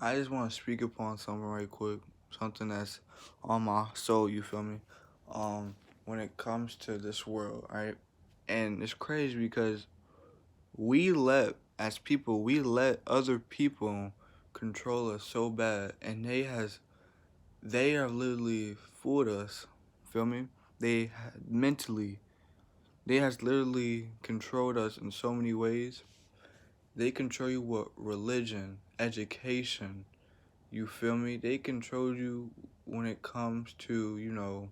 I just want to speak upon something right quick, something that's on my soul. You feel me? When it comes to this world, right? And it's crazy because as people, we let other people control us so bad, and they have literally fooled us. Feel me? Mentally, they has literally controlled us in so many ways. They control you with religion, education. You feel me? They control you when it comes to,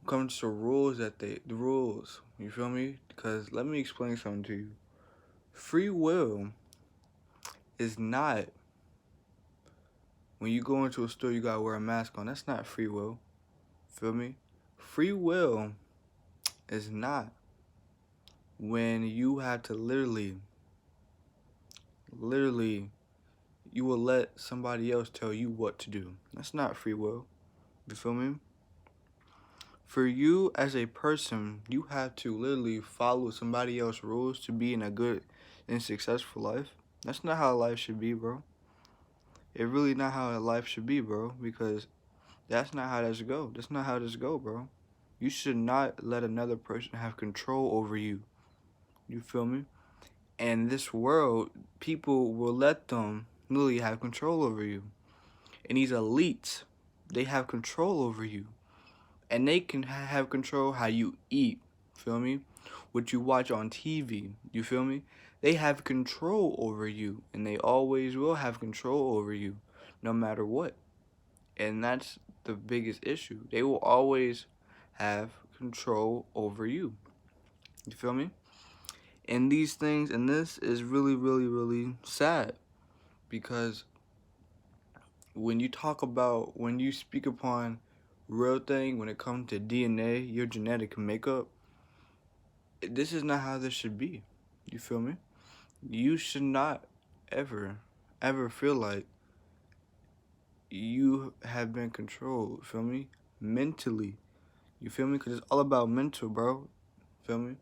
comes to rules the rules. You feel me? Because let me explain something to you. Free will is not, when you go into a store, you gotta wear a mask on. That's not free will. Feel me? Free will is not when you have to literally, you will let somebody else tell you what to do. That's not free will. You feel me? For you as a person, you have to literally follow somebody else's rules to be in a good and successful life. That's not how life should be, bro. It really not how life should be, bro, because that's not how this go. That's not how this go, bro. You should not let another person have control over you. You feel me? And this world, people will let them literally have control over you. And these elites, they have control over you. And they can have control how you eat, feel me? What you watch on TV, you feel me? They have control over you, and they always will have control over you, no matter what. And that's the biggest issue. They will always have control over you. You feel me? And these things, and this is really, really, really sad because when you speak upon real thing, when it comes to DNA, your genetic makeup, this is not how this should be. You feel me? You should not ever, ever feel like you have been controlled. Feel me? Mentally. You feel me? Because it's all about mental, bro. Feel me?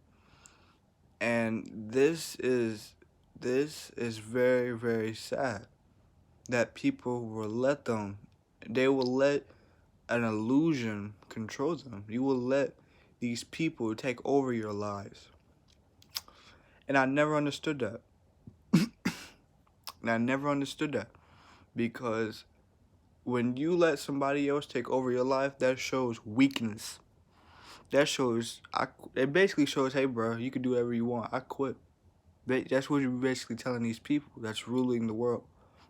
And this is very, very sad that people will they will let an illusion control them. You will let these people take over your lives. And I never understood that. And I never understood that because when you let somebody else take over your life, that shows weakness. It basically shows, hey, bro, you can do whatever you want. I quit. That's what you're basically telling these people that's ruling the world.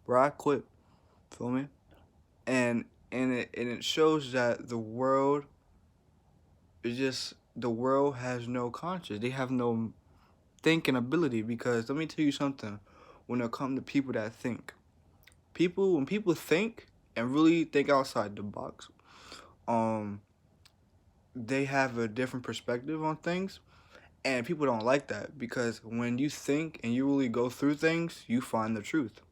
Bro, I quit. Feel me? And it shows that the world has no conscience. They have no thinking ability because let me tell you something. When it comes to people that think, when people think and really think outside the box, um, they have a different perspective on things, and people don't like that because when you think and you really go through things, you find the truth,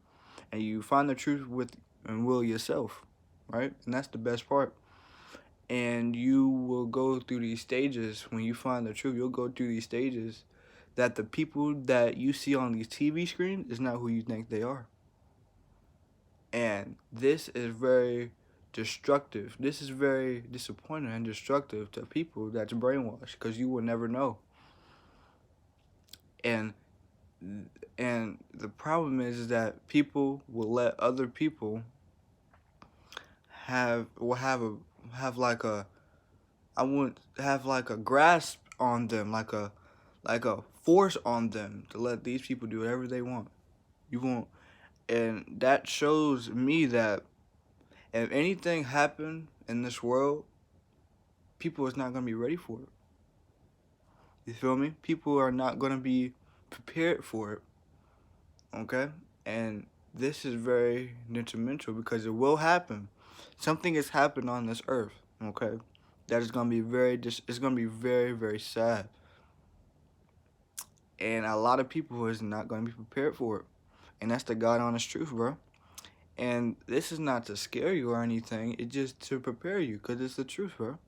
and you find the truth with and will yourself, right? And that's the best part. And you will go through these stages when you find the truth. You'll go through these stages that the people that you see on these TV screens is not who you think they are. And this is very destructive. This is very disappointing and destructive to people that's brainwashed because you will never know. And the problem is that people will let other people have like a I wouldn't have like a grasp on them, like a force on them to let these people do whatever they want. You won't, and that shows me that if anything happened in this world, people is not gonna be ready for it. You feel me? People are not gonna be prepared for it. Okay, and this is very detrimental because it will happen. Something has happened on this earth. Okay, that is gonna be it's gonna be very, very sad, and a lot of people is not gonna be prepared for it, and that's the God honest truth, bro. And this is not to scare you or anything. It's just to prepare you, cause it's the truth, bro.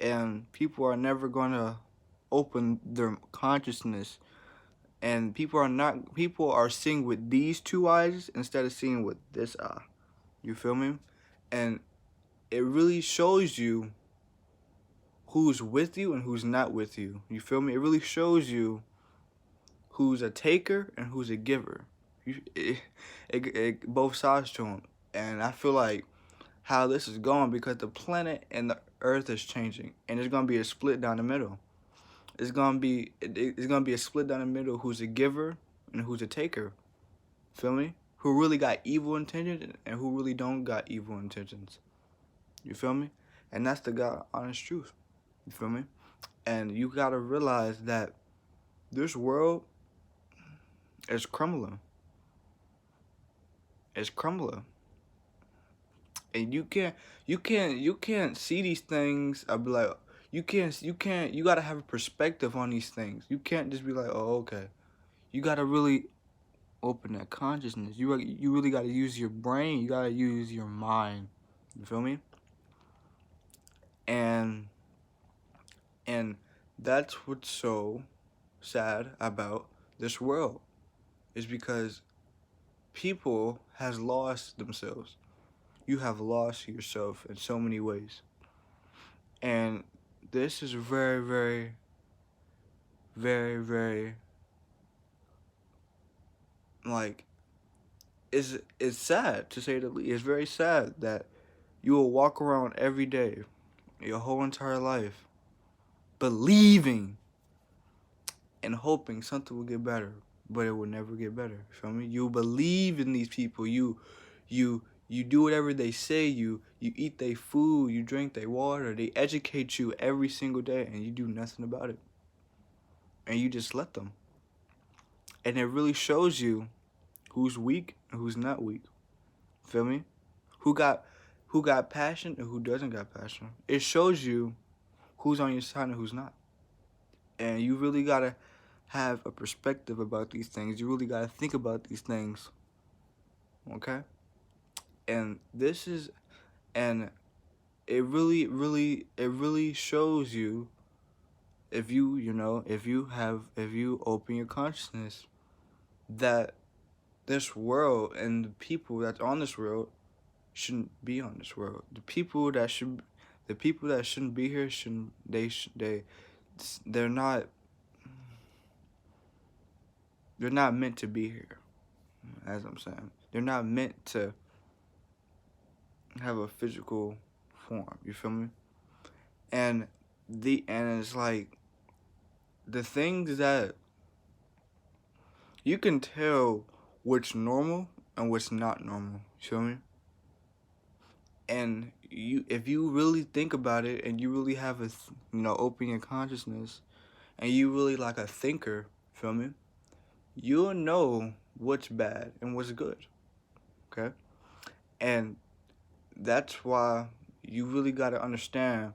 And people are never gonna open their consciousness And people are seeing with these two eyes instead of seeing with this eye. You feel me? And it really shows you who's with you and who's not with you. You feel me? It really shows you who's a taker and who's a giver. Both sides to them. And I feel like how this is going, because the planet and the earth is changing, and there's gonna be a split down the middle. It's gonna be a split down the middle. Who's a giver and who's a taker? Feel me? Who really got evil intentions and who really don't got evil intentions. You feel me? And that's the God honest truth. You feel me? And you gotta realize that this world is crumbling. It's crumbling. And you can't see these things. I'll be like, you gotta have a perspective on these things. You can't just be like, oh, okay. You gotta really open that consciousness. You really gotta use your brain. You gotta use your mind. You feel me? And that's what's so sad about this world, is because people has lost themselves. You have lost yourself in so many ways. And this is very, very, very, very, like, it's sad, to say the least. It's very sad that you will walk around every day, your whole entire life, believing and hoping something will get better, but it will never get better. You feel me? You believe in these people. You do whatever they say. You eat their food. You drink their water. They educate you every single day, and you do nothing about it. And you just let them. And it really shows you who's weak and who's not weak. Feel me? Who got passion and who doesn't got passion. It shows you who's on your side and who's not. And you really gotta have a perspective about these things. You really gotta think about these things. Okay? And it really shows you, if you open your consciousness, that this world and the people that's on this world shouldn't be on this world. The people that shouldn't be here they're not meant to be here. As I'm saying, they're not meant to have a physical form. You feel me? And it's like the things that you can tell what's normal and what's not normal. You feel me? And if you really think about it, and you really have open your consciousness, and you really like a thinker, feel me? You'll know what's bad and what's good. Okay? And that's why you really got to understand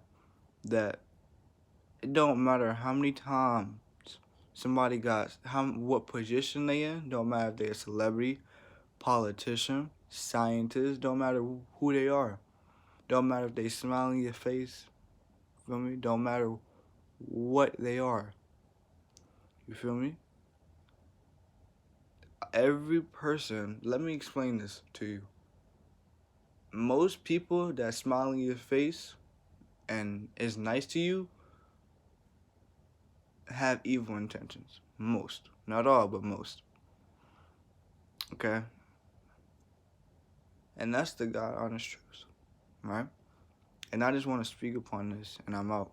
that it don't matter how many times somebody got what position they in. Don't matter if they're a celebrity, politician, scientist. Don't matter who they are. Don't matter if they smile in your face. Feel me? Don't matter what they are. You feel me? Every person. Let me explain this to you. Most people that smile in your face and is nice to you have evil intentions. Most. Not all, but most. Okay? And that's the God honest truth. Right? And I just want to speak upon this, and I'm out.